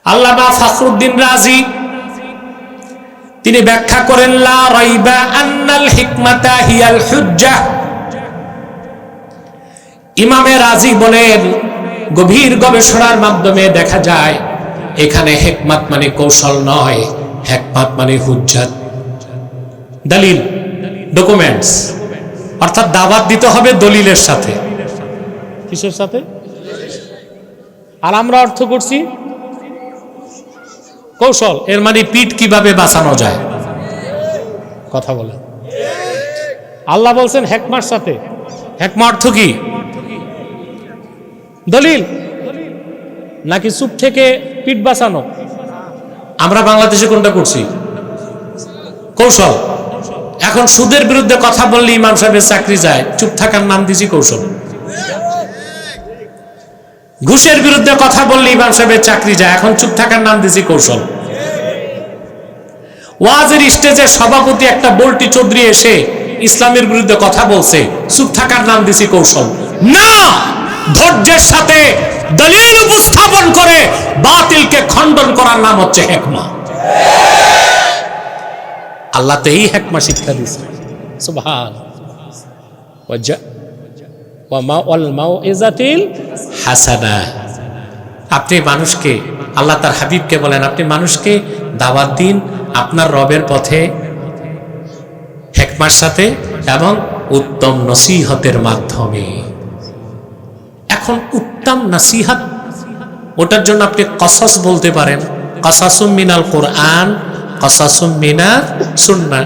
আল্লামা ফখরুদ্দীন রাজি তিনি ব্যাখ্যা করেন, লা রাইবা আন্নাল হিকমাতা হিয়াল হুজ্জাহ। ইমামে রাজি বলেন, গভীর গবেষণার মাধ্যমে দেখা যায় এখানে হিকমত মানে কৌশল নয়, হিকমত মানে হুজ্জাত, দলিল, ডকুমেন্টস। অর্থাৎ দাওয়াত দিতে হবে দলিলের সাথে। কিসের সাথে? আর আমরা অর্থ করছি কৌশল, এর মানে পিঠ কিভাবে বাঁচানো যায়। কথা বলে আল্লাহ বলছেন হিকমার সাথে। হিকমা অর্থ কি? দলিল নাকি চুপ থেকে পিঠ বাঁচানো? আমরা বাংলাদেশে কোনটা করছি? কৌশল। এখন সুদের বিরুদ্ধে কথা বললে ইমাম সাহেবের চাকরি যায়, চুপ থাকার নাম দিছি কৌশল। ঘুষের বিরুদ্ধে কথা বললে ইমাম সাহেবের চাকরি যায়, এখন চুপ থাকার নাম দিছি কৌশল। ওয়াজের স্টেজে সভাপতি একটা বল্টি চৌধুরী এসে ইসলামের বিরুদ্ধে কথা বলছে, চুপ থাকার নাম দিছি কৌশল। না, ধৈর্যের সাথে দলিল উপস্থাপন করে বাতিলকে খণ্ডন করার নাম হচ্ছে হিকমা। আল্লাহ তো এই হিকমা শিক্ষা দিয়েছে। সুবহান ওয়াল মাউইজাতিল হাসানা। আপনি মানুষকে, আল্লাহ তার হাবিবকে বলেন, আপনি মানুষকে দাওয়াত দিন আপনার রবের পথে হিকমার সাথে এবং উত্তম নসিহতের মাধ্যমে। এখন উত্তম নসিহত, ওটার জন্য আপনি কসাস বলতে পারেন, কসাসুম মিনাল কোরআন, কসাসুম মিনাস সুন্নাহ।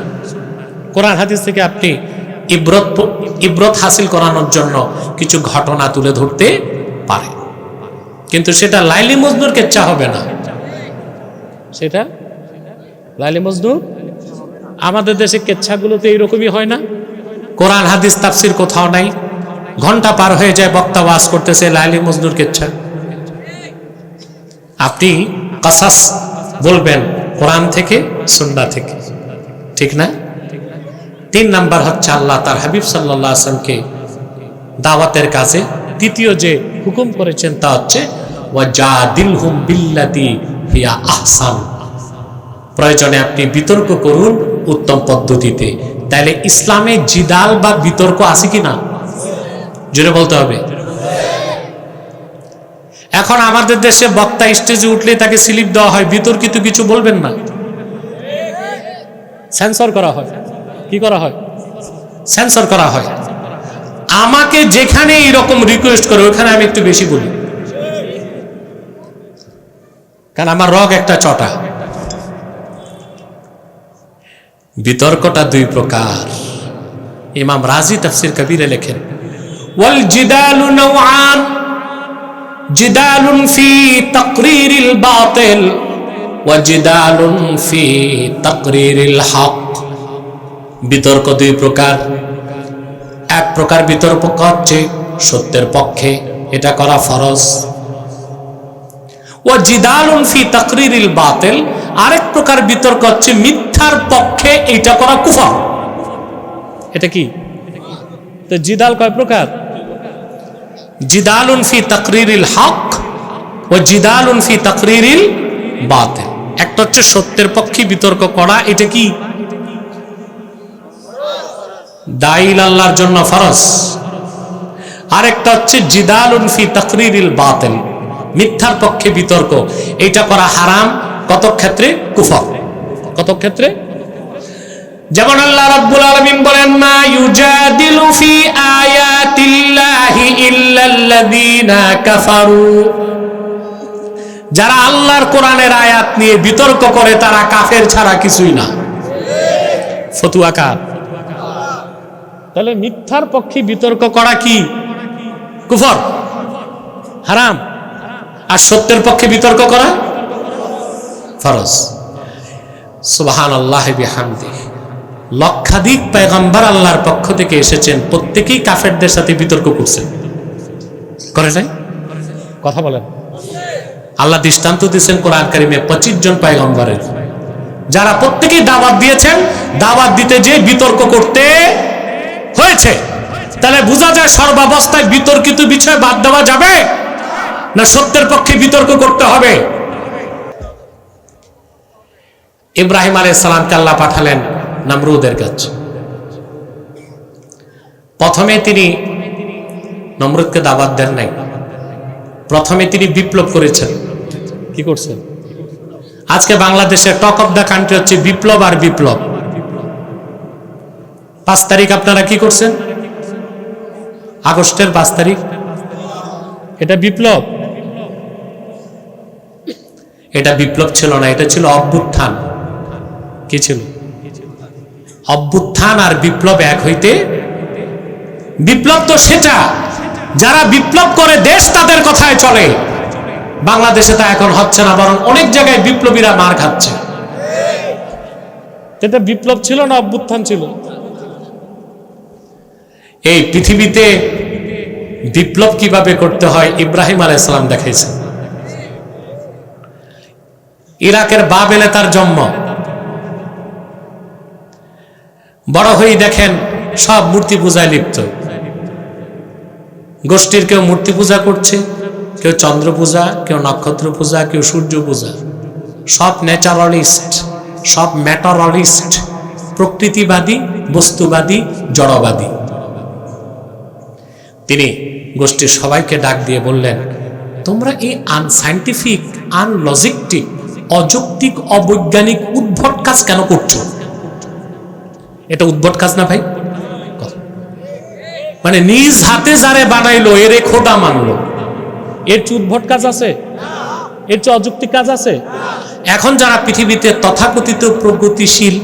কোরআন হাদিস থেকে আপনি ইবরত হাসিল করানোর জন্য কিছু ঘটনা তুলে ধরতে পারে, কিন্তু সেটা লাইলি মজনুর কেচ্ছা হবে না। সেটা লাইলি মজনু। আমাদের দেশে কেচ্ছাগুলোতে এইরকমই হয় না? কোরআন হাদিস তাফসির কোথাও নাই, ঘন্টা পার হয়ে যায় বক্তা ওয়াজ করতেছে, লাইলি মজনুর কেচ্ছা। আপনি কসাস বলবেন কোরআন থেকে, সুন্নাহ থেকে, ঠিক না? 3 নাম্বার হচ্ছে আল্লাহ তার হাবিব সাল্লাল্লাহু আলাইহি ওয়াসাল্লামকে দাওয়াতের কাজে দ্বিতীয় যে হুকুম করেছেন তা হচ্ছে ওয়াজাদিলহুম বিল্লাতি হিয়া আহসান। প্রয়োজনে আপনি বিতর্ক করুন উত্তম পদ্ধতিতে। তাহলে ইসলামে জিদাল বা বিতর্ক আছে কি না? জোরে বলতে হবে। এখন আমাদের দেশে বক্তা স্টেজে উঠলে তাকে স্লিপ দেওয়া হয়, বিতর্কিত কিছু বলবেন না, সেন্সর করা হয়। কি করা হয়? সেন্সর করা হয়। আমাকে যেখানে এরকম রিকোয়েস্ট করে ওখানে আমি একটু বেশি বলি, কারণ আমার রগ একটা চটা। বিতর্কটা 2 প্রকার। ইমাম রাজি তাফসির কবিরে লেখেন, ওয়াল জিদালু নাওআন, জিদালুন ফি তাকরিরিল বাতিল ওয়া জিদালুন ফি তাকরিরিল হক। বিতর্ক 2 প্রকার। এক প্রকার বিতর্ক হচ্ছে সত্যের পক্ষে, এটা করা ফরজ। ওয়া জিদালুন ফি তাকরিরিল বাতিল, আরেক প্রকার বিতর্ক হচ্ছে মিথ্যার পক্ষে, এটা করা কুফর। এটা কি? তো জিদাল কয় প্রকার? জিদালুন ফি তাকরিরিল হক ওয়া জিদালুন ফি তাকরিরিল বাতিল। একটা হচ্ছে সত্যের পক্ষে বিতর্ক করা, এটা কি? দাইল আল্লাহর জন্য ফরজ। আরেকটা হচ্ছে জিদালুন ফি তাকরিরিল বাতিল, মিথ্যার পক্ষে বিতর্ক, এটা করা হারাম। কত ক্ষেত্রে? কুফর। কত ক্ষেত্রে? যেমন আল্লাহ রাব্বুল আলামিন বলেন, মা ইউজাদিলু ফি আয়াতিল্লাহি ইল্লাল্লাযীনা কাফারু। যারা আল্লাহর কোরআনের আয়াত নিয়ে বিতর্ক করে তারা কাফের ছাড়া কিছুই না। ফতুয়াকার। তাহলে মিথ্যার পক্ষে বিতর্ক করা কি? কুফর, হারাম। আর সত্যের পক্ষে বিতর্ক করা ফরজ। সুবহানাল্লাহি বিহামদিহি। লক্ষাধিক পয়গম্বর আল্লাহর পক্ষ থেকে এসেছেন, প্রত্যেকেই কাফেরদের সাথে বিতর্ক করছেন, করে নাই? কথা বলেন। আল্লাহ দৃষ্টান্ত দিয়েছেন কোরআন কারিমে 25 জন পয়গম্বরের, যারা প্রত্যেকেই দাওয়াত দিয়েছেন, দাওয়াত দিতে যে বিতর্ক করতে হয়েছে। তাহলে বোঝা যায় সর্বাবস্থায় বিতর্কিত বিষয় বাদ দেওয়া যাবে না, সত্যের পক্ষে বিতর্ক করতে হবে। ইব্রাহিম আলাইহিস সালামকে আল্লাহ পাঠালেন নমরুদের কাছে। প্রথমে তিনি নমরুদকে দাওয়াত দেন নাই, প্রথমে তিনি বিপ্লব করেছেন। কি করছেন? আজকে বাংলাদেশের টক অফ দ্য কান্ট্রি হচ্ছে বিপ্লব আর বিপ্লব। 5 তারিখ আপনারা কি করছেন? আগস্টের 5 তারিখ, এটা বিপ্লব? এটা বিপ্লব ছিল না, এটা ছিল অভ্যুত্থান। কি ছিল? অভ্যুত্থান আর বিপ্লব এক হইতে। বিপ্লব তো সেটা যারা বিপ্লব করে দেশ তাদের কথায় চলে। বাংলাদেশে তা এখন হচ্ছে না, বরং অনেক জায়গায় বিপ্লবীরা মার খাচ্ছে। এটা বিপ্লব ছিল না অভ্যুত্থান ছিল? এই পৃথিবীতে বিপ্লব কিভাবে করতে হয় ইব্রাহিম আলাইহিস সালাম দেখাইছেন। ইরাকের বাবেলে তার জন্ম। বড় হয়ে দেখেন সব মূর্তি পূজায় লিপ্ত। গোষ্ঠীর কেউ মূর্তি পূজা করছে, কেউ চন্দ্র পূজা, কেউ নক্ষত্র পূজা, কেউ সূর্য পূজা। সব ন্যাচারালিস্ট, সব ম্যাটারালিস্ট, প্রকৃতিবাদী, বস্তুবাদী, জড়বাদী। তিনি গোষ্ঠীর সবাইকে ডাক দিয়ে বললেন, তোমরা এই আনসাইন্টিফিক, আনলজিকটিক, অযৌক্তিক, অবৈজ্ঞানিক, উদ্ভট কাজ কেন করছো? এটা উদ্ভট কাজ না ভাই? মানে নিজ হাতে যারে বানাইলো এরে খোদা মানলো, এর চেয়ে উদ্ভট কাজ আছে? এর চেয়ে অযৌক্তিক কাজ আছে? এখন যারা পৃথিবীতে তথাকথিত প্রগতিশীল,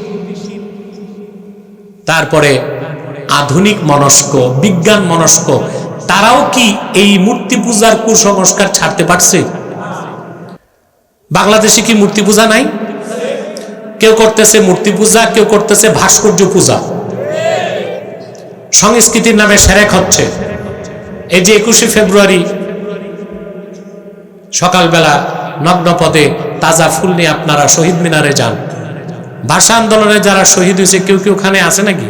তারপরে আধুনিক মনস্ক, বিজ্ঞান মনস্ক, তারাও কি এই মূর্তি পূজার কুসংস্কার ছাড়তে পারছে? বাংলাদেশে কি মূর্তি পূজা নাই? কেউ করতেছে মূর্তি পূজা, কেউ করতেছে ভাস্কর্য পূজা। সংস্কৃতির নামে সেরেক হচ্ছে। এই যে 21শে ফেব্রুয়ারি সকালবেলা নগ্ন পদে তাজা ফুল নিয়ে আপনারা শহীদ মিনারে যান। ভাষা আন্দোলনে যারা শহীদ হয়েছে কেউ কেউ ওখানে আছে নাকি?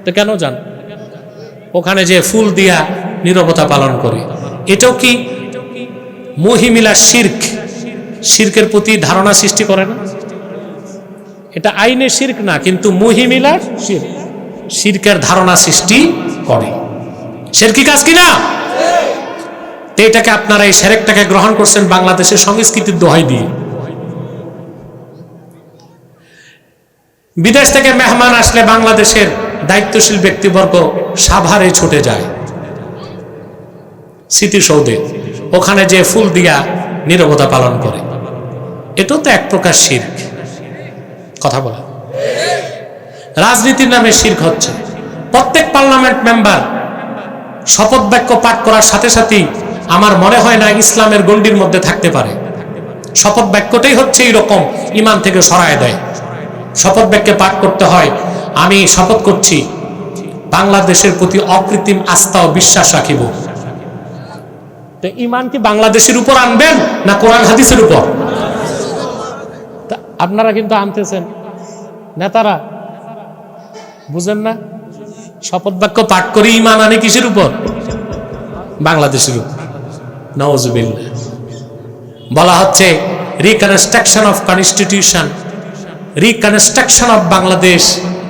তো কেন যান? ওখানে যে ফুল দিয়া নীরবতা পালন করে। এটাও কি মহিমিলা শিরক? শিরকের প্রতি ধারণা সৃষ্টি করে না? এটা আইনে শিরক না, কিন্তু মহিমিলার শিরক, শিরকের ধারণা সৃষ্টি করে। শিরকি কাজ কিনা? তো এটাকে আপনারা এই শিরকটাকে গ্রহণ করছেন বাংলাদেশের সংস্কৃতির দোহাই দিয়ে। বিদেশ থেকে মেহমান আসলে বাংলাদেশের দায়িত্বশীল ব্যক্তিবর্গ সাভারে ছুটে যায় স্মৃতিসৌধে, ওখানে যে ফুল দিয়া নীরবতা পালন করে। এটাও তো এক প্রকার শিরক। কথা বলে রাজনীতির নামে শিরক হচ্ছে। প্রত্যেক পার্লামেন্ট মেম্বার শপথ বাক্য পাঠ করার সাথে সাথেই আমার মনে হয় না ইসলামের গণ্ডির মধ্যে থাকতে পারে। শপথ বাক্যটাই হচ্ছে এইরকম, ইমান থেকে সরায় দেয়। শপথ বাক্যে পাঠ করতে হয়, আমি শপথ করছি বাংলাদেশের প্রতি অকৃত্রিম আস্থা ও বিশ্বাস রাখিব। তো ইমান কি বাংলাদেশের উপর আনবেন না কোরআন হাদিসের উপর? আপনারা কিন্তু আনতেছেন, নেতারা বুঝেন না? শপথ বাক্য পাঠ করে ইমান আনে কিসের উপর? বাংলাদেশের উপর। নাউজুবিল্লাহ। বলা হচ্ছে reconstruction of constitution, reconstruction of Bangladesh,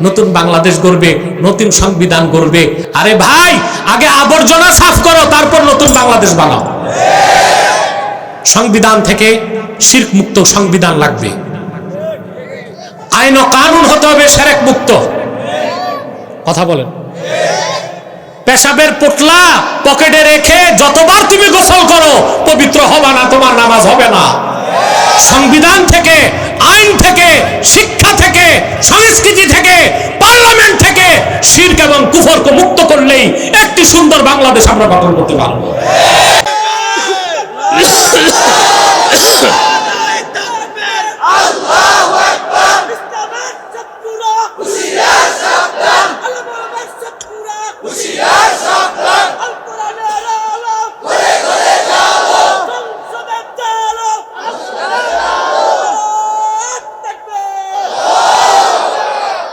নতুন বাংলাদেশ গড়বে, নতুন সংবিধান গড়বে। আরে ভাই, আগে আবর্জনা সাফ করো, তারপর নতুন বাংলাদেশ বানাও। সংবিধান থেকে শিরক মুক্ত সংবিধান লাগবে। আইন ও কানুন হতে হবে শিরক মুক্ত। কথা বলেন। পেশাবের পোটলা পকেটে রেখে যতবার তুমি গোসল করো পবিত্র হবে না, তোমার নামাজ হবে না। সংবিধান থেকে, আইন থেকে, শিক্ষা থেকে, সংস্কৃতি থেকে, পার্লামেন্ট থেকে শিরক এবং কুফরকে মুক্ত করলেই একটি সুন্দর বাংলাদেশ আমরা গঠন করতে পারবো।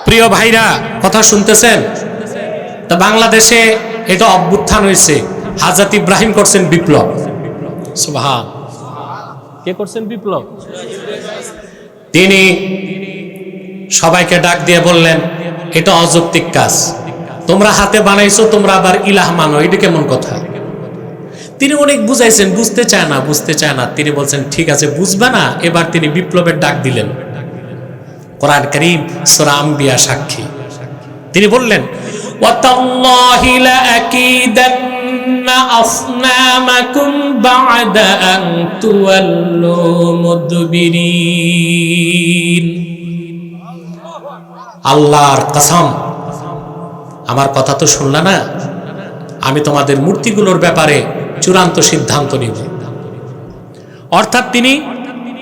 প্রিয় ভাইরা, কথা শুনতেছেন? তা বাংলাদেশে এটা অভ্যুত্থান হয়েছে, হাজরত ইব্রাহিম করছেন বিপ্লব। সুবহান। কে করছেন বিপ্লব? তিনি সবাইকে ডাক দিয়ে বললেন, এটা অযৌক্তিক কাজ, তোমরা হাতে বানাইছো, তোমরা আবার ইলাহ মানো, এটা কেমন কথা? তিনি অনেক বুঝাইছেন, বুঝতে চায় না। তিনি বলছেন, ঠিক আছে, বুঝবে না। এবার তিনি বিপ্লবের ডাক দিলেন। কোরআন কারীম সূরা আম্বিয়া সাক্ষী। তিনি বললেন, ওয়াতাল্লাহি লাআকিদান্না আসনামাকুম বা'দা আন তুওয়াল্লু মুদবিরিন। আল্লাহর কসম, আমার কথা তো শুনলা না, আমি তোমাদের মূর্তিগুলোর ব্যাপারে চূড়ান্ত সিদ্ধান্ত নিব। অর্থাৎ তিনি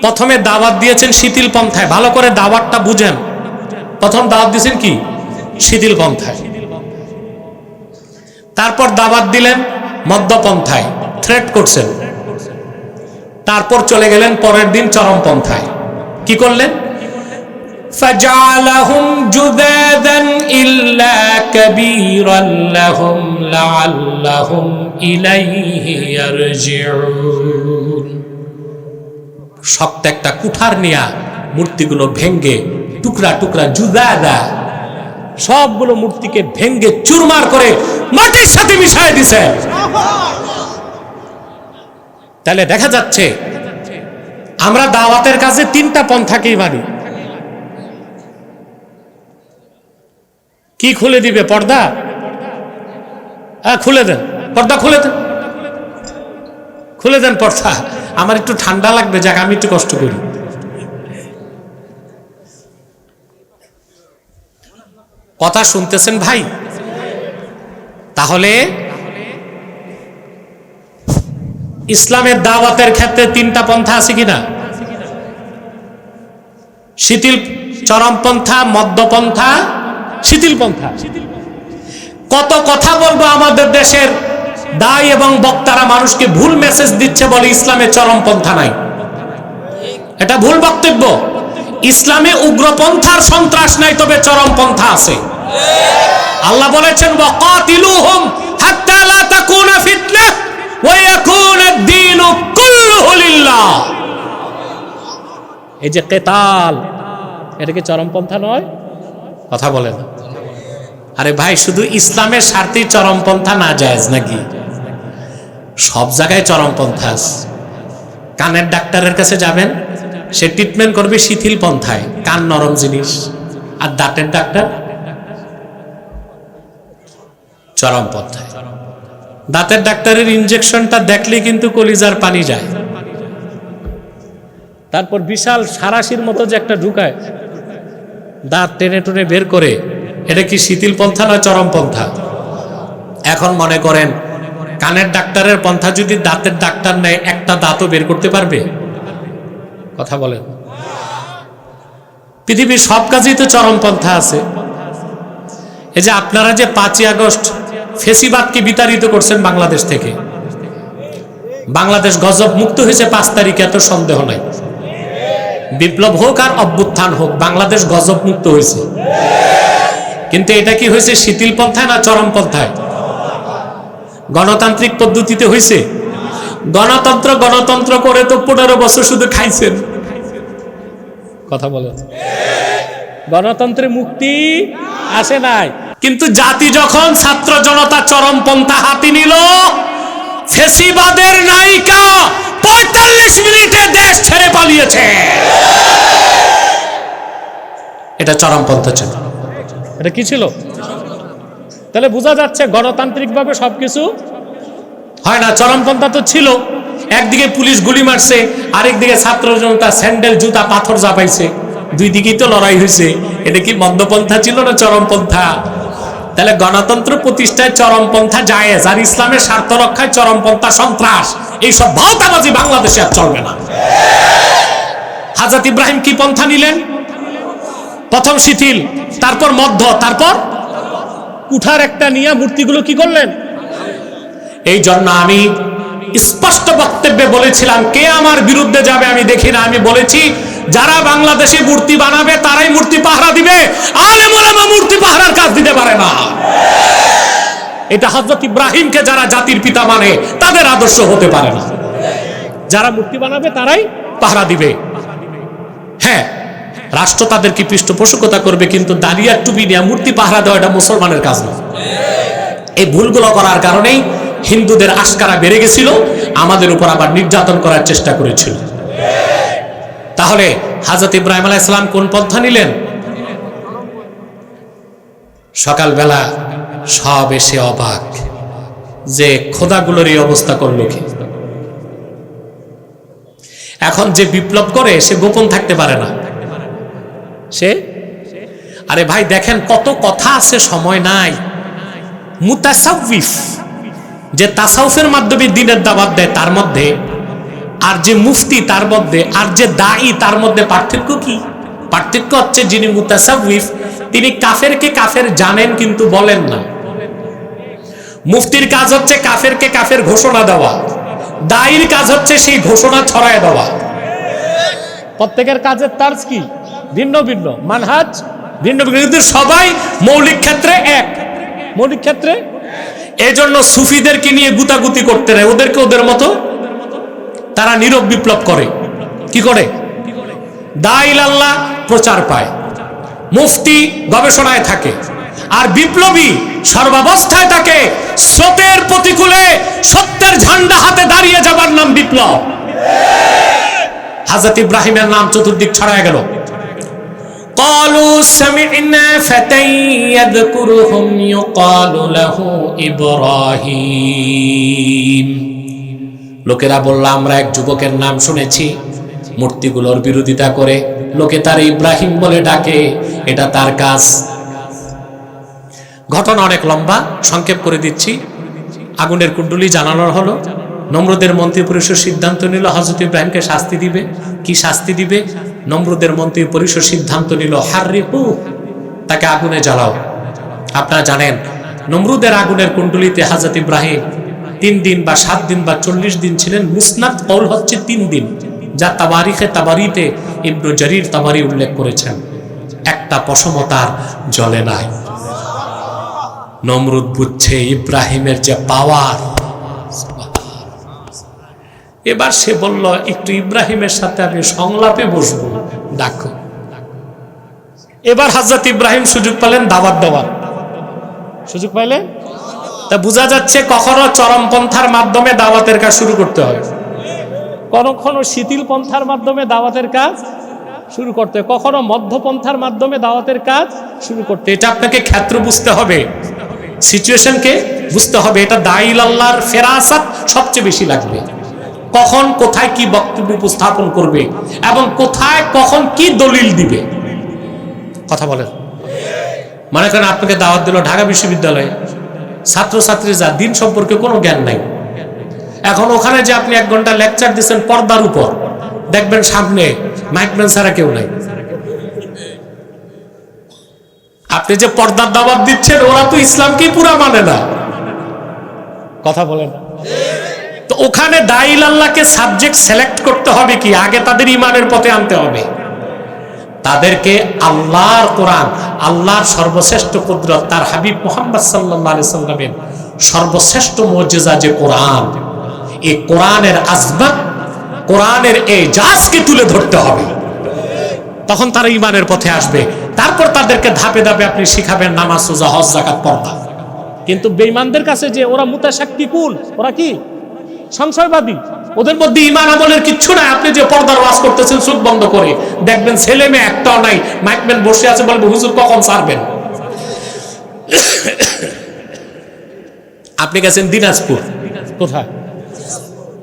প্রথমে দাওয়াত দিয়েছেন শিথিল পন্থায়। ভালো করে দাওয়াতটা বুঝেন। প্রথম দাওয়াত দিয়েছেন কি? শিথিল পন্থায়। তারপর দাওয়াত দিলেন মধ্যপন্থায়, থ্রেট করছেন। তারপর চলে গেলেন পরের দিন চরম পন্থায়। কি করলেন? فَجَعَلَهُمْ جُذَاذًا إِلَّا كَبِيرًا لَهُمْ لَعَلَّهُمْ إِلَيْهِ يَرْجِعُونَ। শক্ত একটা কুঠার নিয়া মূর্তিগুলো ভেঙ্গে টুকরা টুকরা, জুদাদা, সবগুলো মূর্তিকে ভেঙ্গে চুরমার করে মাটির সাথে মিশিয়ে দিছে। তাহলে দেখা যাচ্ছে আমরা দাওয়াতের কাজে তিনটা পন্থাকেই মানি। কি খুলে দিবে? পর্দা খুলে দেন, পর্দা খুলে দেন, খুলে দেন পর্দা। আমার একটু ঠান্ডা লাগবে, যাক আমি একটু কষ্ট করি। কথা শুনতেছেন ভাই? তাহলে ইসলামের দাওয়াতের ক্ষেত্রে তিনটা পন্থা আছে কিনা? শিথিল চরমপন্থা, মধ্যপন্থা, শিথিল পন্থা। কত কথা বলবো, আমাদের দেশের দায়ী এবং বক্তারা মানুষকে ভুল মেসেজ দিচ্ছে, বলে ইসলামে চরমপন্থা নাই। এটা ভুল বক্তব্য। ইসলামে উগ্রপন্থার সন্ত্রাস নাই, তবে চরমপন্থা আছে। আল্লাহ বলেছেন, ওয়াকাতিলুহুম হাত্তা লা তাকুনা ফিতনাহ ওয়া ইয়াকুনা আদ-দীনু কুল্লুহু লিল্লাহ। এই যে কিতাল, এটা কি চরমপন্থা নয়? কথা বলেন। আরে ভাই, শুধু ইসলামের স্বার্থেই চরমপন্থা না জায়েজ নাকি? সব জায়গায় চরমপন্থা আছে। কানের ডাক্তারের কাছে যাবেন, সে ট্রিটমেন্ট করবে শিথিল পন্থায়, কান নরম জিনিস। আর দাঁতের ডাক্তার চরম পন্থায়। দাঁতের ডাক্তারের ইনজেকশনটা দেখলে কিন্তু কলিজার পানি যায়। তারপর বিশাল সারাশির মতো যে একটা ঢুকায়, দাঁত টেনে টুনে বের করে, এটা কি শিথিল পন্থা না চরম পন্থা? এখন মনে করেন কানের ডাক্তারের পন্থা যদি দাঁতের ডাক্তার নেয়, একটা দাঁতও বের করতে পারবে? কথা বলেন। পৃথিবীর সব কাজেই তো চরম পন্থা আছে। এই যে আপনারা যে 5ই আগস্ট ফেসিবাদকে বিতাড়িত করছেন বাংলাদেশ থেকে, বাংলাদেশ গজব মুক্ত হয়েছে 5 তারিখে, এত সন্দেহ নাই। বিপ্লব হোক আর অভ্যুত্থান হোক, বাংলাদেশ গজব মুক্ত হয়েছে। কিন্তু এটা কি হয়েছে শিথিল পন্থায় না চরম পন্থায়? গণতান্ত্রিক পদ্ধতিতে হয়েছে। গণতন্ত্র করে তো 15 বছর শুধু খাইছেন। কথা বলেন। গণতন্ত্রে মুক্তি আসে নাই। কিন্তু জাতি যখন ছাত্র জনতা চরম পন্থা হাতে নিল, ফেসিবাদের নায়িকা 45 মিনিটে দেশ ছেড়ে পালিয়েছে। এটা চরমপন্থা ছিল। এটা কি ছিল? তাহলে বোঝা যাচ্ছে গণতান্ত্রিক ভাবে সবকিছু হয় না। চরমপন্থা তো ছিল। একদিকে পুলিশ গুলি মারছে, আরেকদিকে ছাত্র জনতা স্যান্ডেল জুতা পাথর চাপাইছে, দুই দিকেই তো লড়াই হয়েছে। এটা কি মধ্যপন্থা ছিল না চরমপন্থা? তাহলে গণতন্ত্র প্রতিষ্ঠায় চরমপন্থা জায়েজ, আর ইসলামের স্বার্থ রক্ষায় চরমপন্থা সন্ত্রাস। এইসব ভাওতাবাজি বাংলাদেশে আর চলবে না। হযরত ইব্রাহিম কি পন্থা নিলেন? প্রথম শিথিল, তারপর মধ্য, তারপর কুঠার একটা নিয়ে মূর্তিগুলো কি করলেন? এই জন্য আমি স্পষ্ট বক্তব্যে বলেছিলাম, কে আমার বিরুদ্ধে যাবে আমি দেখি না। আমি বলেছি, যারা বাংলাদেশে মূর্তি বানাবে তারাই মূর্তি পাহারা দিবে, আলেম ওলামা মূর্তি পাহারার কাজ দিতে পারে না। এটা হযরত ইব্রাহিমকে যারা জাতির পিতা মানে তাদের আদর্শ হতে পারে না। যারা মূর্তি বানাবে তারাই পাহারা দিবে। হ্যাঁ, রাষ্ট্র তাদেরকে পৃষ্ঠপোষকতা করবে, কিন্তু দাঁড়িয়ে টুপি নিয়ে মূর্তি পাহারা দেওয়া এটা মুসলমানের কাজ না। এই ভুলগুলো করার কারণেই হিন্দুদের আশকারা বেড়ে গেছিল, আমাদের উপর আবার নির্যাতন করার চেষ্টা করেছিল। তাহলে হযরত ইব্রাহিম আলাইহিস সালাম কোন পন্থা নিলেন? সকালবেলা সব এসে অবাক যে খোদাগুলোর এই অবস্থা করলো কি। এখন যে বিপ্লব করে সে গোপন থাকতে পারে না। সে আরে ভাই দেখেন কত কথা আছে, সময় নাই। মুতাসাউফিফ যে তাসাউফের মাধ্যমে দ্বীনের দাওয়াত দেয় তার মধ্যে, আর যে মুফতি তার মধ্যে, আর যে দাঈ তার মধ্যে পার্থক্য কি? পার্থক্য হচ্ছে যিনি মুতাসাউফিফ তিনি কাফেরকে কাফের জানেন কিন্তু বলেন না। মুফতির কাজ হচ্ছে কাফেরকে কাফের ঘোষণা দেওয়া, দাঈর কাজ হচ্ছে সেই ঘোষণা ছড়ায় দেওয়া। প্রত্যেকের কাজের তার্জ কি ভিন্ন ভিন্ন, মানহাজ ভিন্ন ভিন্ন, কিন্তু সবাই মৌলিক ক্ষেত্রে এক। মৌলিক ক্ষেত্রে এজন্য সুফিদেরকে নিয়ে গুতাগুতি করতে নেয়, ওদেরকে ওদের মতো তারা নীরব বিপ্লব করে। কি করে? দাঈল আল্লাহ প্রচার পায়, মুফতি গবেষণায় থাকে, আর বিপ্লবী সর্বাবস্থায় থাকে স্রোতের প্রতিকূলে সত্যের ঝান্ডা হাতে দাঁড়িয়ে যাবার নাম বিপ্লব। হযরত ইব্রাহিমের নাম চতুর্দিক ছড়ায় গেল। قالوا سمعنا فتى يذكرهم يقال له إبراهيم। লোকেরা বলল আমরা এক যুবকের নাম শুনেছি মূর্তিগুলোর বিরোধিতা করে, লোকে তার ইব্রাহিম বলে ডাকে, এটা তার কাজ। ঘটনা অনেক লম্বা, সংক্ষেপ করে দিচ্ছি। আগুনের কুণ্ডলী জানানো হলো, নমরুদের মন্ত্রী পরিষদ সিদ্ধান্ত নিল হযরত ইব্রাহিমকে শাস্তি দিবে। কি শাস্তি দিবে? নমরুদের মন্ত্রী পরিষদ সিদ্ধান্ত নিল হাররিকু, তাকে আগুনে জ্বালাও। আপনারা জানেন নমরুদের আগুনের কুণ্ডলীতে হযরত ইব্রাহিম 3 দিন বা 7 দিন বা 40 দিন ছিলেন। মুসনাদ কওল হচ্ছে 3 দিন, যা তাবারিখে তাবারিতে ইবনে জারির তাবারি উল্লেখ করেছেন। একটা পশম তার জ্বলে নাই। নমরুদ বুঝছে ইব্রাহিমের যে পাওয়ার। এবার সে বলল একটু ইব্রাহিমের সাথে আমি সংলাপে বসবো, ডাকো। এবার হযরত ইব্রাহিম সুযোগ পেলেন দাওয়াত দেওয়ার। সুযোগ পাইলেন? তা বোঝা যাচ্ছে কখনো চরমপন্থার মাধ্যমে দাওয়াতের কাজ শুরু করতে হয়, কখনো শিথিল পন্থার মাধ্যমে দাওয়াতের কাজ শুরু করতে হয়, কখনো মধ্যপন্থার মাধ্যমে দাওয়াতের কাজ শুরু করতে। এটা আপনাকে ক্ষেত্র বুঝতে হবে, সিচুয়েশনকে বুঝতে হবে। এটা দাঈল আল্লাহর ফেরাসাত সবচেয়ে বেশি লাগবে, কখন কোথায় কি বক্তব্য উপস্থাপন করবে এবং কোথায় কখন কি দলিল দিবে। কথা বলেন। মনে করেন আপনাকে দাওয়াত দিল ঢাকা বিশ্ববিদ্যালয়ে, ছাত্রছাত্রী যা দিন সম্পর্কে কোনো জ্ঞান নাই। এখন ওখানে যে আপনি 1 ঘন্টা লেকচার দিচ্ছেন পর্দার উপর, দেখবেন সামনে মাইকম্যান ছাড়া কেউ নাই। আপনি যে পর্দার দাওয়াত দিচ্ছেন ওরা তো ইসলামকে পুরা মানে না। কথা বলেন। তো ওখানে দাঈল আল্লাহকে সাবজেক্ট সিলেক্ট করতে হবে কি? আগে তাদের ঈমানের পথে আনতে হবে, তাদেরকে আল্লাহর কোরআন, আল্লাহর সর্বশ্রেষ্ঠ কুদরত, তার হাবিব মুহাম্মদ সাল্লাল্লাহু আলাইহি সাল্লামের সর্বশ্রেষ্ঠ মুজিজা যে কোরআন, এই কোরআনের আজমত, কোরআনের এজাজকে তুলে ধরতে হবে। তখন তারা ঈমানের পথে আসবে। তারপর তাদেরকে ধাপে ধাপে আপনি শিখাবেন নামাজ, রোজা, হজ, যাকাত, পর্দা। কিন্তু বেঈমানদের কাছে যে ওরা মুতাশাক্কিকুন, ওরা কি সংশয়বাদী, ওদের মধ্যে ঈমান আমলের কিচ্ছু নাই। আপনি যে পর্দার ওয়াজ করতেছেন চোখ বন্ধ করে, দেখবেন ছেলে মেয়ে একটাও নাই, মাইকম্যান বসে আছে, বলবে হুজুর কখন ছাড়বেন। আপনি গেছেন দিনাজপুর, কোথায়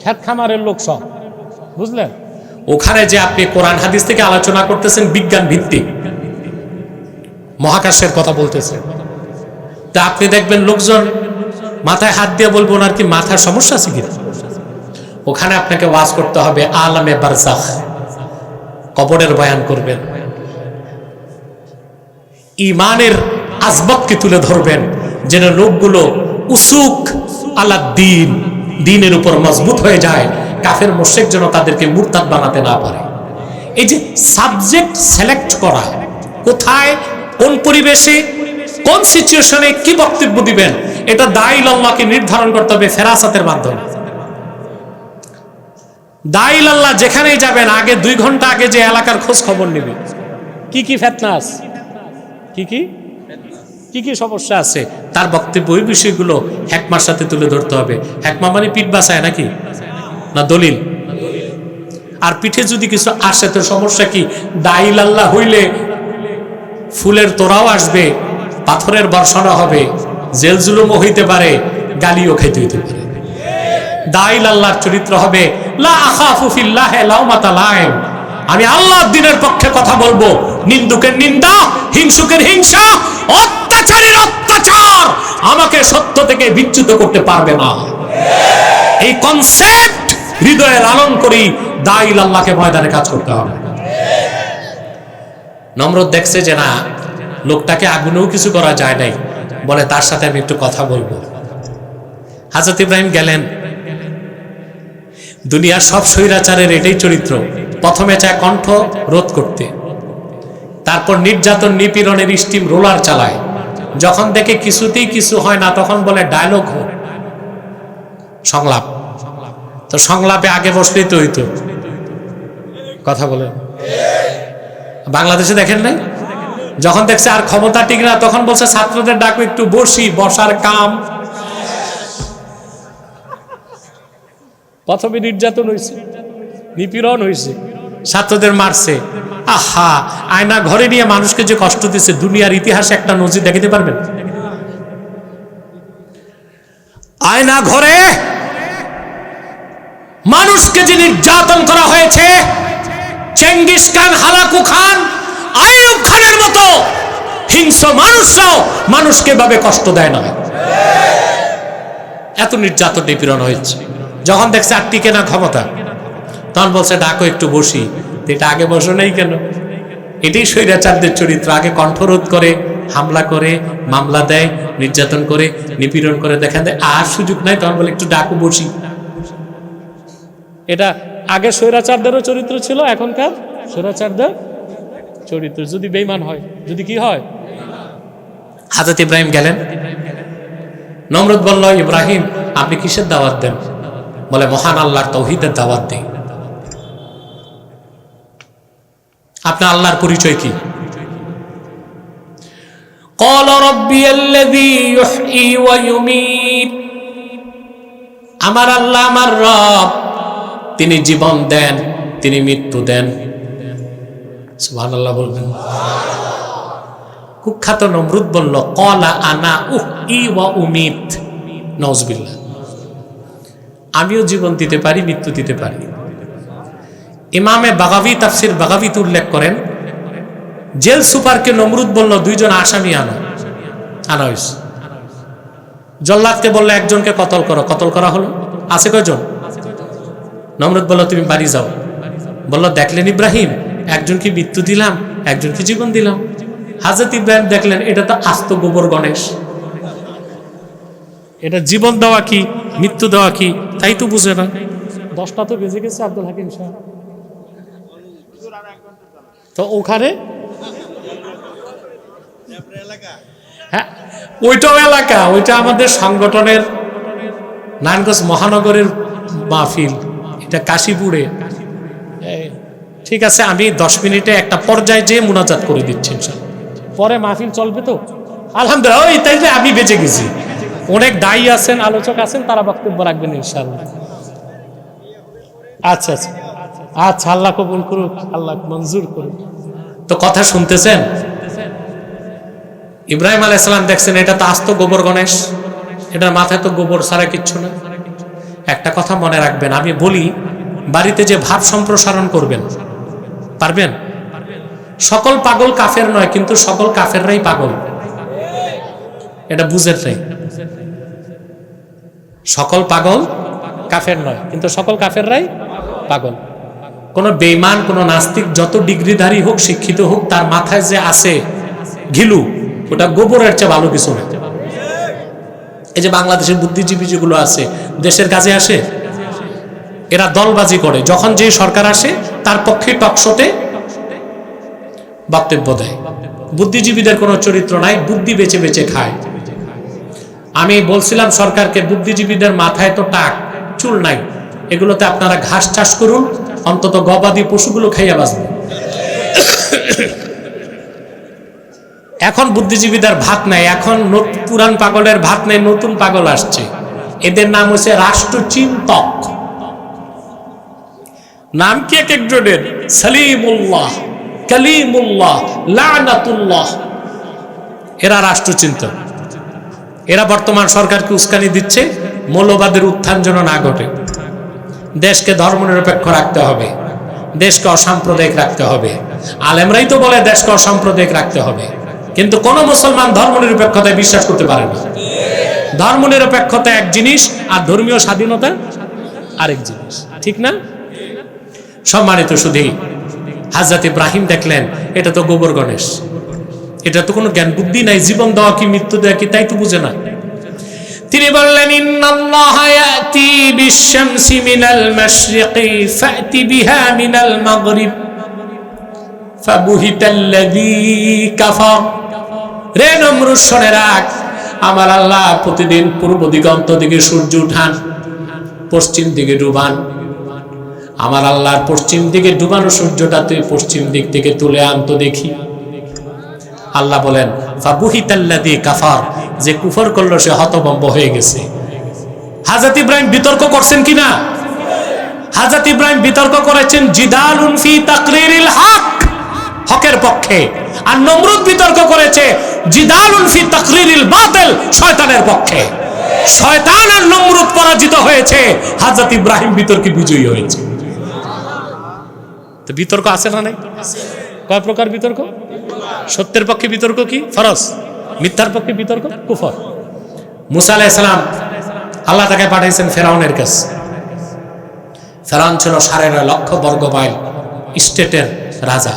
খেত খামারের লোক সব, বুঝলেন? ওখানে যে আপনি কোরআন হাদিস থেকে আলোচনা করতেছেন বিজ্ঞান ভিত্তিক, মহাকাশের কথা বলতেছেন, তা আপনি দেখবেন লোকজন মাথায় হাত দিয়ে বলবো ওনার কি মাথার সমস্যা আছে কিনা। ওখানে আপনাকে ওয়াজ করতে হবে আলামে বারজাখ, কবরের বয়ান করবেন, ঈমানের আজমতকে তুলে ধরবেন, যেন লোকগুলো উসুক আলা দ্বীন, দ্বীনের উপর মজবুত হয়ে যায়, কাফের মুশরিক যেন তাদেরকে মুরতাদ বানাতে না পারে। এই যে সাবজেক্ট সিলেক্ট করা, কোথায় কোন পরিবেশে কোন সিচুয়েশনে কি বক্তব্য দিবেন, এটা দাঈল আল্লাহকে নির্ধারণ করতে হবে ফেরাসাতের মাধ্যমে। দাঈল আল্লাহ যেখানেই যাবেন আগে 2 ঘন্টা আগে যে এলাকার খোঁজ খবর নেবে, কি কি ফিতনা আছে, কি কি কি কি সমস্যা আছে, তার বক্তব্য ওই বিষয়গুলো হেকমার সাথে তুলে ধরতে হবে। হেকমা মানে পিঠ বাঁচায় নাকি, না দলিল? আর পিঠে যদি কিছু আসে তো সমস্যা কি? দাইল আল্লাহ হইলে ফুলের তোরাও আসবে, পাথরের বর্ষণও হবে, জেল জুলুমও হইতে পারে, গালিও খাইতে হইতে পারে। দাইল আল্লাহর চরিত্র হবে লা আখাফু ফিল্লাহি লাউমাতা লাইম, আমি আল্লাহর দ্বীনের পক্ষে কথা বলবো, নিন্দুকের নিন্দা, হিংসুকের হিংসা, অত্যাচারীর অত্যাচার আমাকে সত্য থেকে বিচ্যুত করতে পারবে না। এই কনসেপ্ট হৃদয়ে লালন করি দাইল আল্লাহকে ময়দানে কাজ করতে হবে। নমরুদ দেখছে যে না, লোকটাকে আগুনেও কিছু করা যায় নাই, বলে তার সাথে আমি একটু কথা বলবো। হযরত ইব্রাহিম গেলেন। দুনিয়ার সব স্বৈরাচারের এটাই চরিত্র, প্রথমে চায় কণ্ঠ রোধ করতে, তারপর নির্যাতন নিপীড়নের স্টিম রোলার চালায়, যখন দেখে কিছুতেই কিছু হয় না তখন বলে ডায়লগ হোক, সংলাপ। তো সংলাপে আগে বসলেই তো হইতো, কথা বলে। বাংলাদেশে দেখেন নাই, যখন দেখছে আর ক্ষমতা ঠিক না তখন বলছে ছাত্রদের ডাকো একটু বসি, বসার কাম। প্রথমে নির্যাতন হয়েছে, নিপীড়ন হয়েছে, ছাত্রদের মারছে। আহা, আয়না ঘরে নিয়ে মানুষকে যে কষ্ট দিচ্ছে, দুনিয়ার ইতিহাসে একটা নজির দেখাতে পারবেন? আয়না ঘরে মানুষকে যে নির্যাতন করা হয়েছে, Genghis Khan, Hulagu Khan, Ayub খানের মতো হিংস্র মানুষরাও মানুষকে ভাবে কষ্ট দেয় না। এত নির্যাতন নিপীড়ন হয়েছে। যখন দেখছে আর টিকে না ক্ষমতা, তখন বলছে ডাকো একটু বসি। এটা আগে বসো নাই কেন? এটাই স্বৈরাচারদের চরিত্র। আগে কণ্ঠরোধ করে, হামলা করে, মামলা দেয়, নির্যাতন করে, নিপীড়ন করে, দেখা দেয় আর সুযোগ নাই, তখন বলে একটু ডাকো বসি। এটা আগে স্বৈরাচারদেরও চরিত্র ছিল, এখনকার স্বৈরাচারদের চরিত্র। যদি বেঈমান হয়, যদি কি হয়? হযরত ইব্রাহিম গেলেন। নমরুদ বলল, ইব্রাহিম আপনি কিসের দাওয়াত দেন? বলে মহান আল্লাহর তাওহীদের দাওয়াত দেই। আপনার আল্লাহর পরিচয় কি? ক্বালা রাব্বিয়াল্লাযী ইউহয়ী ওয়া ইউমীত, আমার আল্লাহ আমার রব, তিনি জীবন দেন, তিনি মৃত্যু দেন। সুবহানাল্লাহ বলবেন। কুখ্যাত নমরুদ বলল, ক্বালা আনা উহয়ী ওয়া উমীত। নাউযুবিল্লাহ, আমিও জীবন দিতে পারি, মৃত্যু দিতে পারি। ইমামে বাগাবী তাফসির বাগাবীতে উল্লেখ করেন, জেল সুপারকে নমরুদ বলল, দুইজন আসামি আনা হয়েছে। জল্লাদকে বলল, একজনকে কতল করো। কতল করা হলো। আছে কয়জন? নমরুদ বলল, তুমি বাড়ি যাও। বলল, দেখলেন ইব্রাহিম, একজনকে মৃত্যু দিলাম, একজনকে জীবন দিলাম। হযরত ইব্রাহিম দেখলেন এটা তো আস্ত গোবর গণেশ, এটা জীবন দেওয়া কি মৃত্যু দেওয়া কি তাই তো বুঝে না। 10টা তো বেজে গেছে আব্দুল হাকিম সাহেব। তো ওখানে হ্যাঁ, ওইটাও এলাকা, ওইটা আমাদের সংগঠনের নারায়ণগঞ্জ মহানগরের মাহফিল, এটা কাশীপুরে। ঠিক আছে, আমি 10 মিনিটে একটা পর্যায়ে যেয়ে মুনাজাত করে দিচ্ছি, পরে মাহফিল চলবে তো আলহামদুলিল্লাহ। ওই তাই আমি বেঁচে গেছি। অনেক দায়ী আছেন, আলোচক আছেন, তারা বক্তব্য রাখবেন ইনশাআল্লাহ। আচ্ছা আচ্ছা আচ্ছা, আল্লাহ কবুল করুক, আল্লাহ মঞ্জুর করুক। তো কথা শুনতেছেন? ইব্রাহিম আলাইহিস সালাম দেখছেন এটা তো আস্ত গোবর গণেশ, এটার মাথায় তো গোবর ছাড়া কিচ্ছু না। একটা কথা মনে রাখবেন, আমি বলি বাড়িতে যে ভাব সম্প্রসারণ করবেন, পারবেন? সকল পাগল কাফের নয়, কিন্তু সকল কাফেররাই পাগল, এটা বুঝেন নাই? সকল পাগল কাফের নয়, কিন্তু সকল কাফেররাই পাগল। কোন বেঈমান, কোন নাস্তিক যত ডিগ্রিধারী হোক, শিক্ষিত হোক, তার মাথায় যে আছে ঘিলু, ওটা গোবরের চেয়ে ভালো কিছু না। এই যে বাংলাদেশের বুদ্ধিজীবী যেগুলো আছে, দেশের কাজে আসে, এরা দলবাজি করে, যখন যে সরকার আসে তার পক্ষে টকশোতে বক্তব্য দেয়। বুদ্ধিজীবীদের কোনো চরিত্র নাই, বুদ্ধি বেচে বেচে খায়। আমি বলছিলাম সরকারকে, বুদ্ধিজীবীদের মাথায় তো টাক চুল নাই, এগুলোতে আপনারা ঘাস চাষ করুন, অন্তত গবাদি পশুগুলো খাইয়া বাঁচবে। এখন বুদ্ধিজীবীদের ভাত নাই, এখন পুরান পাগলের ভাত নাই, নতুন পাগল আসছে। এদের নাম হচ্ছে রাষ্ট্রচিন্তক। নাম কি এক একজনের? সালিমুল্লাহ, কালিমুল্লাহ, লানাতুল্লাহ। এরা রাষ্ট্রচিন্তক। এরা বর্তমান সরকারকে উস্কানি দিচ্ছে মৌলবাদের উত্থান যেন না ঘটে। দেশকে ধর্মনিরপেক্ষ রাখতে হবে, দেশকে অসাম্প্রদায়িক রাখতে হবে। আলেমরাই তো বলে দেশকে অসাম্প্রদায়িক রাখতে হবে, কিন্তু কোন মুসলমান ধর্মনিরপেক্ষতায় বিশ্বাস করতে পারে না। ধর্মনিরপেক্ষতা এক জিনিস আর ধর্মীয় স্বাধীনতা আরেক জিনিস, ঠিক না? সম্মানিত শুধু হযরত ইব্রাহিম দেখলেন এটা তো গোবর গণেশ, এটা তো কোনো জ্ঞান বুদ্ধি নাই, জীবন দেওয়া কি মৃত্যু দেওয়া কি তাই তো বুঝে না। তিনি বললেন ইন্নাল্লাহা ইয়াতি বিশ-শামসি মিনাল মাশরিকি ফাতি বিহা মিনাল মাগরিব ফাবুহিতাল্লাযী কাফার। রে নমরুদ শুনে রাখ, আমার আল্লাহ প্রতিদিন পূর্ব দিগন্ত দিকে সূর্য উঠান, পশ্চিম দিকে ডুবান। আমার আল্লাহর পশ্চিম দিকে ডুবানো সূর্যটা তুই পশ্চিম দিক থেকে তুলে আনতো দেখি। আল্লাহ বলেন ফাবুহিতাল্লাযী কাফার, যে কুফর করলো সে হতভম্ব হয়ে গেছে। হযরত ইব্রাহিম বিতর্ক করছেন কিনা? হযরত ইব্রাহিম বিতর্ক করেছেন জিদালুন ফি তাকরিরিল হক, হকের পক্ষে। আর নমরুদ বিতর্ক করেছে জিদালুন ফি তাকরিরিল বাতিল, শয়তানের পক্ষে। শয়তান আর নমরুদ পরাজিত হয়েছে, হযরত ইব্রাহিম বিতর্কে বিজয়ী হয়েছে। তো বিতর্ক আছে না নাই? কয় প্রকার বিতর্ক? সত্যের পক্ষে বিতর্ক কি ফরজ, মিথ্যার পক্ষে বিতর্ক কুফর। মুসা আলাইহিস সালাম আল্লাহ তাকে পাঠাইছেন ফেরাউনের কাছে। ফেরাউন ছিল 9.5 লক্ষ বর্গ মাইল স্টেটের রাজা,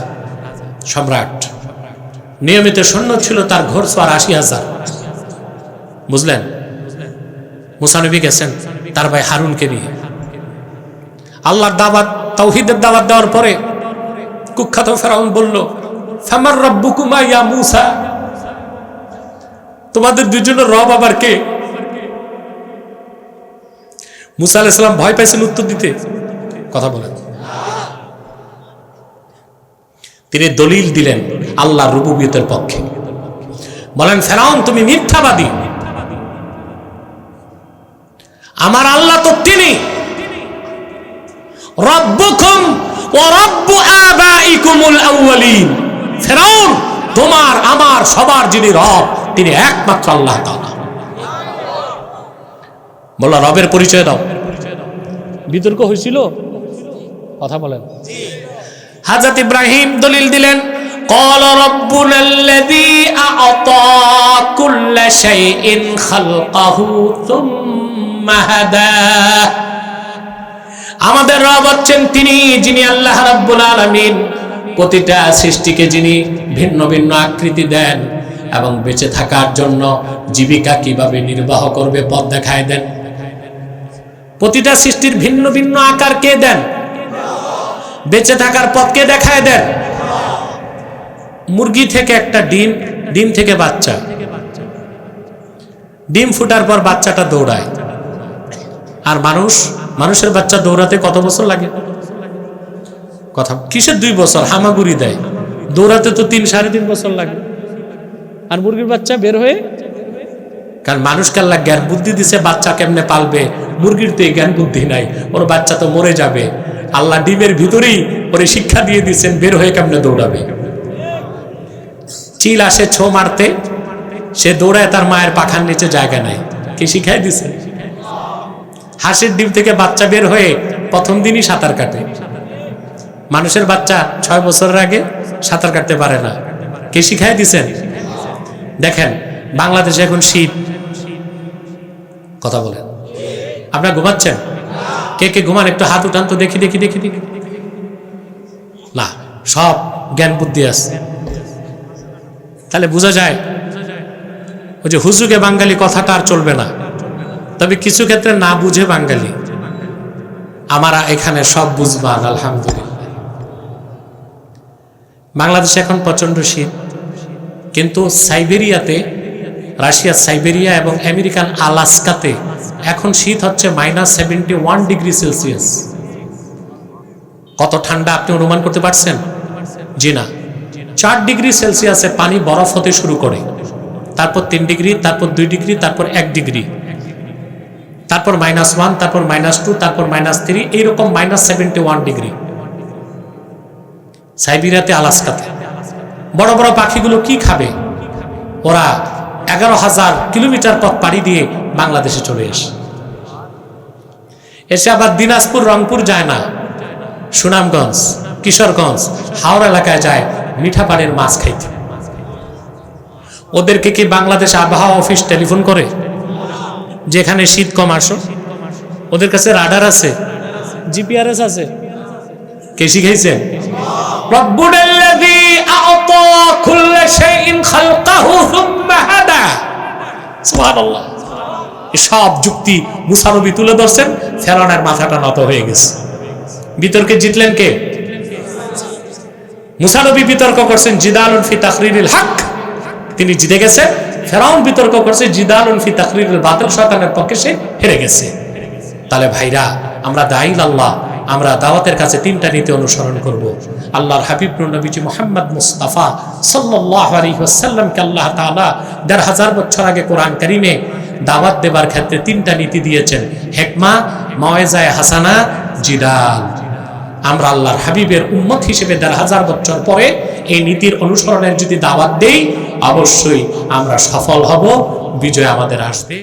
সম্রাট। নিয়মিত সৈন্য ছিল তার ঘোড়সওয়ার 80,000। বুঝলেন? মুসা নবী গেছেন তার ভাই হারুনকে নিয়ে। আল্লাহর দাওয়াত, তাওহীদের দাওয়াত দেওয়ার পরে কুখ্যাত ফেরাউন বলল ফামার রাব্বুকুমা ইয়া মুসা, তোমাদের দুজনের রব আবার কে? মুসা আলাইহিস সালাম ভয় পাইছেন উত্তর দিতে। কথা বলেন। তিনি দলিল দিলেন আল্লাহর রুবুবিয়তের পক্ষে। বলেন ফেরাউন তুমি মিথ্যাবাদী, আমার আল্লাহ তো তিনি রব্বুকুম ওয়া রব্বু আবাইকুমুল আউয়ালিন। ফেরাউন তোমার আমার সবার যিনি রব তিনি একমাত্র আল্লাহ তাআলা। বলল রবের পরিচয় দাও। বিতর্ক হয়েছিল, কথা বলেন। হযরত ইব্রাহিম দলিল দিলেন ক্বালা রাব্বুনাল্লাযী আ'তা কুল্লা শাইইন খালকাহু সুম্মা হাদা। আমাদের রব হচ্ছেন তিনি, যিনি আল্লাহ রাব্বুল আলামিন প্রতিটা সৃষ্টিকে যিনি ভিন্ন ভিন্ন আকৃতি দেন এবং বেঁচে থাকার জন্য জীবিকা কিভাবে নির্বাহ করবে পথ দেখায় দেন। প্রতিটা সৃষ্টির ভিন্ন ভিন্ন আকার কে দেন? বেঁচে থাকার পথ কে দেখায় দেন? মুরগি থেকে একটা ডিম, ডিম থেকে বাচ্চা, ডিম ফুটার পর বাচ্চাটা দৌড়ায়। আর মানুষের বাচ্চা দৌড়াতে কত বছর লাগে? কথা কিসের 2 বছর? হামাগুড়ি দেয়, দৌড়াতে তো 3-3.5 বছর লাগে। আর মুরগির বাচ্চা বের হয়ে, কারণ মানুষকে আল্লাহ জ্ঞান বুদ্ধি দিছে, বাচ্চা কেমনে পালবে। মুরগির তো জ্ঞান বুদ্ধি নাই, ওর বাচ্চা তো মরে যাবে। আল্লাহ ডিমের ভিতরেই ওরে শিক্ষা দিয়ে দিচ্ছেন বের হয়ে কেমনে দৌড়াবে। চিল আসে ছো মারতে, সে দৌড়ায় তার মায়ের পাখার নিচে জায়গা নাই, কি শিখাই দিছে? হাঁসের ডিম থেকে বাচ্চা বের হয়ে প্রথম দিনই সাঁতার কাটে। মানুষের বাচ্চা 6 বছরের আগে সাঁতার কাটতে পারে না, কে শিখাই দিছেন? দেখেন বাংলাদেশে এখন শীত, কথা বলেন। আপনারা ঘুমাচ্ছেন? কে কে ঘুমান? একটু হাত উঠান তো দেখি দেখি দেখি দেখি। না, সব জ্ঞান বুদ্ধি আছে। তাহলে বোঝা যায় ওই যে হুজুগে বাঙালি কথাটা আর চলবে না। তবে কিছু ক্ষেত্রে না বুঝে বাঙালি, আমরা এখানে সব বুঝবান আলহামদুলিল্লাহ। বাংলাদেশে এখন প্রচন্ড শীত, কিন্তু সাইবেরিয়াতে, রাশিয়ার সাইবেরিয়া এবং আমেরিকান আলাস্কাতে এখন শীত হচ্ছে -71 ডিগ্রি সেলসিয়াস। কত ঠান্ডা আপনি অনুমান করতে পারছেন? জি না। 4 ডিগ্রি সেলসিয়াসে পানি বরফ হতে শুরু করে, তারপর 3 ডিগ্রি, তারপর 2 ডিগ্রি, তারপর 1 ডিগ্রি, তারপর -1, তারপর -2, তারপর -3, এইরকম -71 ডিগ্রি। সাইবেরিয়াতে, আলাস্কাতে বড় বড় পাখিগুলো কি খাবে? ওরা 11,000 কিলোমিটার পথ পাড়ি দিয়ে বাংলাদেশে চলে এসে আবার দিনাজপুর, রংপুর যায় না, সুনামগঞ্জ, কিশোরগঞ্জ, হাওড়া এলাকায় যায় মিঠা পানির মাছ খাইতে। ওদেরকে কি বাংলাদেশ আবহাওয়া অফিস টেলিফোন করে যেখানে শীত কম আসো? ওদের কাছে রাডার আছে, জিপিআরএস আছে। কে শিখাইছেন? রব্বুনাল্লাযী আ'তা কুল্লা শাইইন খালকাহু সুম্মা হাদা। সুবহানাল্লাহ। সব যুক্তি মুসা নবী তুলে ধরছেন, ফেরাউনের মাথাটা নত হয়ে গেছে। বিতর্কে জিতলেন কে? মুসা নবী বিতর্ক করছেন জিদালুন ফি তাকরিরিল হক, তিনি জিতে গেছেন। ফেরাউন বিতর্ক করছে জিদালুন ফি তাকরিরিল বাতিল, শয়তানের পক্ষে সে হেরে গেছে। তাহলে ভাইরা, আমরা দাঈল আল্লাহ, আমরা দাওয়াতের কাছে 3টা নীতি অনুসরণ করব। আল্লাহর হাবিব নবীজি মুহাম্মদ মুস্তাফা সাল্লাল্লাহু আলাইহি ওয়াসাল্লামকে আল্লাহ তাআলা ১৫০০ বছর আগে কোরআন কারীমে দাওয়াত দেবার ক্ষেত্রে 3টা নীতি দিয়েছেন, হিকমা, মাওয়াইজায়ে হাসানা, জিদাল। আমরা আল্লাহর হাবিবের উম্মত হিসেবে ১৫০০ বছর পরে এই নীতির অনুসরণের যদি দাওয়াত দেই, অবশ্যই আমরা সফল হব, বিজয় আমাদের আসবে।